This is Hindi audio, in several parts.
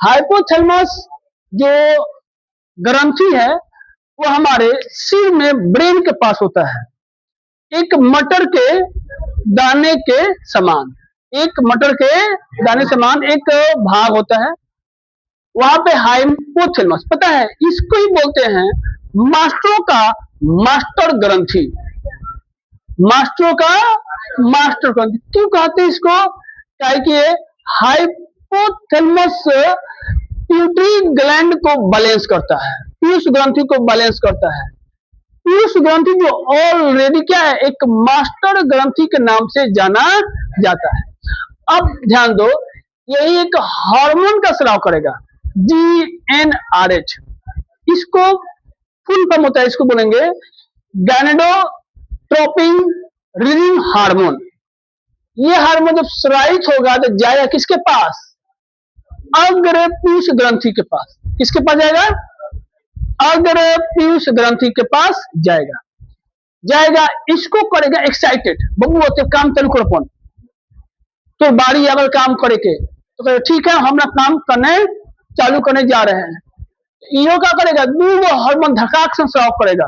हाइपोथैलेमस जो ग्रंथि है वो हमारे सिर में ब्रेन के पास होता है, एक मटर के दाने के समान, एक मटर के दाने समान एक भाग होता है, वहां पे हाइपोथैलेमस, पता है इसको ही बोलते हैं मास्टरों का मास्टर ग्रंथि, मास्टरों का मास्टर ग्रंथि। क्यों कहते हैं इसको? क्या कि हाइपोथैलेमस पिट्यूटरी ग्लैंड को बैलेंस करता है, पीयूष ग्रंथि को बैलेंस करता है। पीयूष ग्रंथि जो ऑलरेडी क्या है, एक मास्टर ग्रंथि के नाम से जाना जाता है। अब ध्यान दो, यही एक हार्मोन का स्राव करेगा, GnRH, इसको फुल फॉर्म होता है, इसको बोलेंगे गैनेडोट्रोपिन रिलीजिंग हार्मोन। ये हार्मोन जब स्रावित होगा तो जाएगा किसके पास? अग्र पीयूष ग्रंथि के पास। किसके पास जाएगा? अग्र पीयूष ग्रंथि के पास जाएगा, इसको करेगा एक्साइटेड, बबू होते काम चालू करो फोन, तो बारी अगर काम करे के तो ठीक है हम काम चालू करने जा रहे हैं। यो क्या करेगा? दो हार्मोन धकाक से स्राव करेगा,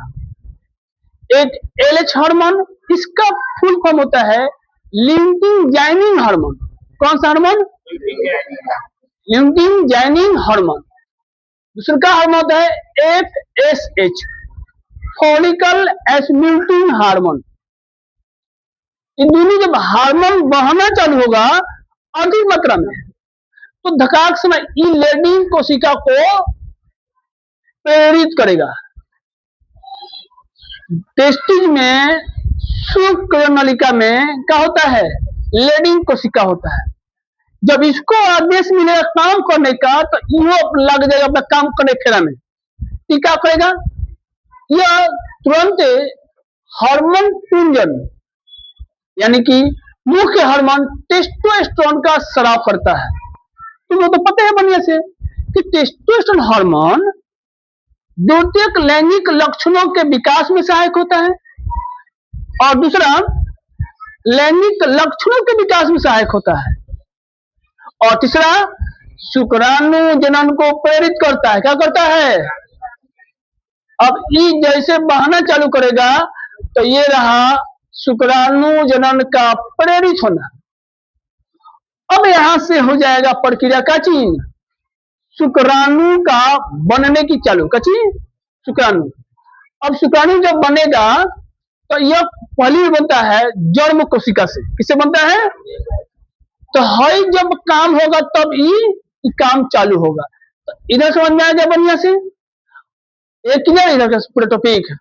एक LH हार्मोन, इसका फुल फॉर्म होता है ल्यूटिन जाइनिन हार्मोन। कौन सा हार्मोन? Lutein जाइनिन hormone. दूसरा का हार्मोन होता है FSH, फॉलिकल स्टिमुलेटिंग हार्मोन। इन दोनों जब हार्मोन बहना चालू होगा अधिक मात्रा में, तो धकाक समय लेडिंग कोशिका को प्रेरित करेगा। टेस्टिस में, शुक्र नलिका में क्या होता है? लेडिंग कोशिका होता है। जब इसको आदेश मिलेगा काम करने का तो यो लग जाएगा अपना काम करने फेरा में, क्या करेगा? यह तुरंत हार्मोन पुंजन यानी कि मुख्य हार्मोन टेस्टोस्टेरोन का स्राव करता है। तुम्हें तो पता है बढ़िया से कि टेस्टोस्टेरोन हार्मोन द्वितीयक लैंगिक लक्षणों के विकास में सहायक होता है, और दूसरा लैंगिक लक्षणों के विकास में सहायक होता है, और तीसरा शुक्राणु जनन को प्रेरित करता है। क्या करता है? अब ई जैसे बहना चालू करेगा तो ये रहा शुक्राणु जनन का प्रेरित होना। अब यहां से हो जाएगा प्रक्रिया का चिन्ह, शुक्राणु का बनने की चालू कची शुक्राणु। अब शुक्राणु जब बनेगा तो यह पहले बनता है जर्म कोशिका से। किससे बनता है? तो हई जब काम होगा तब ये काम चालू होगा। तो इधर समझ में आ गया बढ़िया से? एक क्लियर इधर का पूरा टॉपिक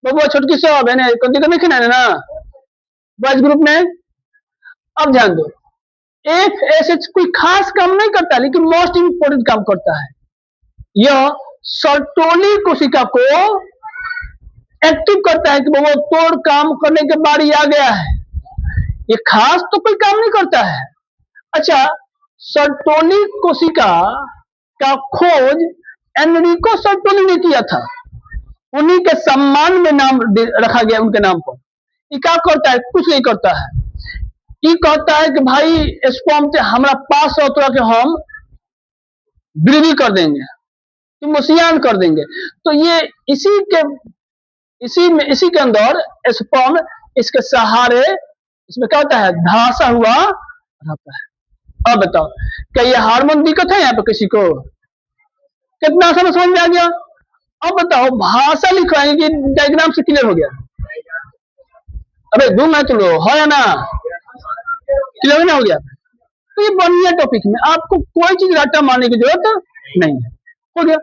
बाबू छोटकी सब है ना, दिक्कत नहीं खिलाने ना बॉयज ग्रुप में। अब ध्यान दो, FSH कोई खास काम नहीं करता लेकिन मोस्ट इंपोर्टेंट काम करता है। यह सर्टोली कोशिका को एक्टिव करता है कि बाबू तोड़ काम करने के बारी आ गया है। ये खास तो कोई काम नहीं करता है। अच्छा, सर्टोली कोशिका का खोज एनरिको सर्टोली ने किया था, उन्हीं के सम्मान में नाम रखा गया, उनके नाम पर। ये क्या करता है? कुछ नहीं करता है। ये कहता है कि भाई स्पर्म से हमारा पास हो तो कि हम वृद्धि कर देंगे, तुम मुसियान कर देंगे। तो ये इसी के अंदर स्पर्म इसके सहारे इसमें क्या होता है? धासा हुआ रहता है। अब बताओ, क्या ये हार्मोन दिक्कत है यहाँ पे किसी को? कितना समझ में आ गया? अब बताओ, भाषा लिखवाएंगे कि डायग्राम से क्लियर हो गया? अबे दूंगा तो लो, हो या ना? क्लियर ना हो गया? तो ये बढ़िया टॉपिक में आपको कोई चीज रट्टा मारने की जरूरत नहीं है। हो गया?